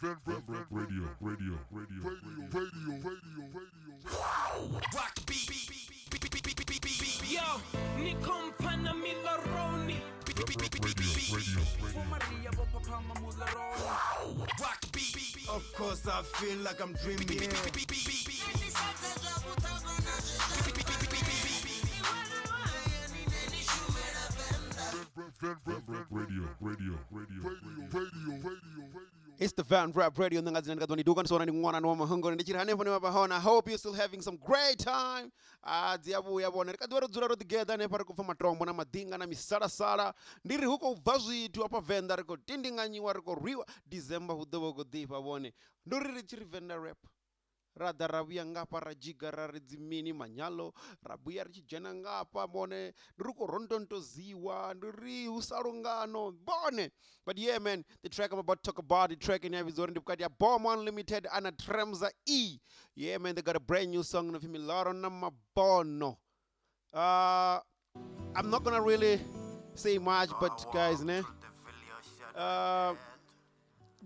Venrap Radio. Rock beat. Yo, Nikom Pana Miloroni. Rock beat. Of course I feel like I'm dreaming. It's the Venrap Radio. I hope you're still having some great time. Together madinga na misara sara ndiri huko vazitu apa venda riko tindinganyiwa riko riwa December hudobo godipa bone ndiri chiri venda rap rada rabia ngapa rajiga raridzimini manyalo rabuya richijena ngapa bone ndruko rondonto ziwa ndiri usarungano bone. But yeah, man, the track I'm about to talk about, the track in episode ndipukati ya Bomo Unlimited and a Tremza E. Yeah, man, they got a brand new song of Miloro na Mabono. I'm not gonna really say much, but guys, this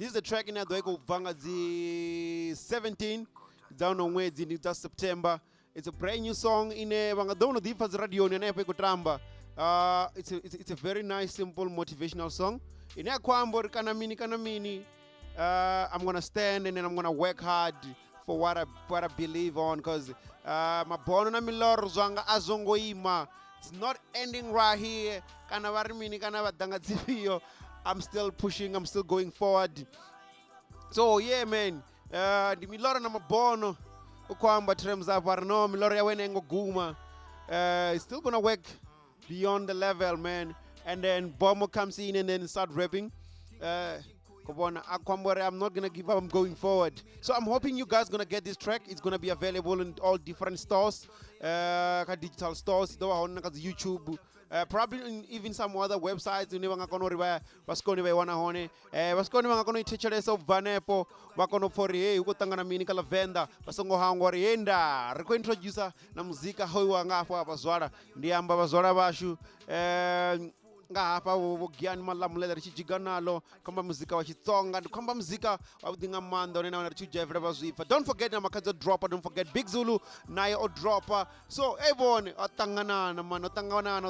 is the track in Adoeko Vangazi 17. Down on Wednesday, it's September. It's a brand new song in a Vangadono Difas Radio and Tramba. It's a very nice, simple, motivational song. In a Kwambor Kanamini, I'm gonna stand and then I'm gonna work hard for what I believe on, because Mabono na Miloro zanga azongo ima. It's not ending right here. I'm still pushing, I'm still going forward. So yeah, man. The Miloro na Mabono ukwamba Tremza parno Miloro ya wene ngoguma. It's still gonna work beyond the level, man. And then Bomo comes in and then start rapping. I'm not gonna give up, I'm going forward. So I'm hoping you guys gonna get this track. It's gonna be available in all different stores, digital stores, YouTube, probably even some other websites. Venda basongo hangori enda riko introducer na muzika hoyo ngapo abazwara ndiamba bazwara bashu nga hapa wogiani malamule richiganalo kamba muzika wa Chitsonga kamba muzika wa dinga mando nena na chuje every zifa. Don't forget na makaza dropper, don't forget Big Zulu naye o dropper. So everyone otangana na man otangana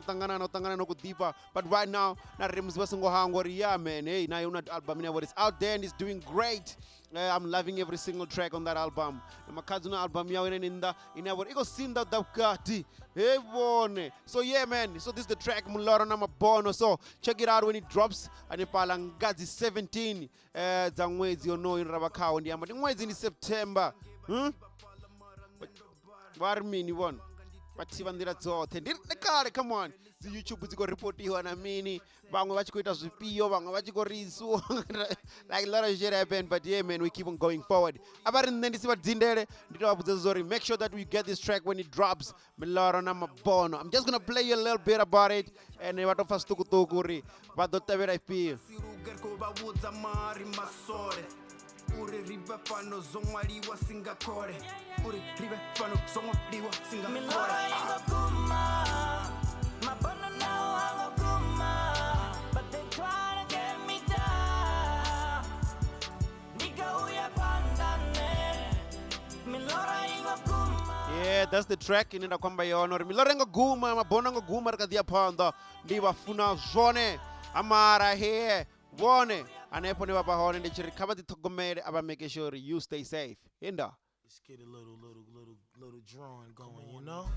no kudipa. But right now na rims basongo hangori ya man, hey na una album what is out there and it's doing great. I'm loving every single track on that album. Makazuna album yawe nenda inawor iko sinda dabkati. Hey bone. So yeah, man. So this is the track Miloro na Mabono. So check it out when it drops. Anipalangazi 17. Zangwezi ono in Rabakao ndi amba. Mwezi ni September. Warmini one. But Tshivenda zote. Come on. The YouTube ziko report hiyo na mini. Bango bachikuita zipio, bango bachiko risu. Like a lot of shit happened, but yeah, man, we keep on going forward. Make sure that we get this track when it drops. Miloro na Mabono. I'm just gonna play you a little bit about it, and what of us tukuri. But don't tell me I feel. Uri riba pano zongwaliwa Singapore. Uri riba pano zongwaliwa Singapore. Miloro ingo kuma, Mabono now hango kuma, but they try to get me down. Nika uya pandane, Miloro ingo kuma. Yeah, that's the track in the kwamba yono. Miloro ingo guma, Mabono ingo guma rakadia panda. Ndiwa funa zone, amara here, wone. Anepone baba hone de chiri kabati togomere aba making sure you stay safe. Inda. Let's get a little drawing going, you know?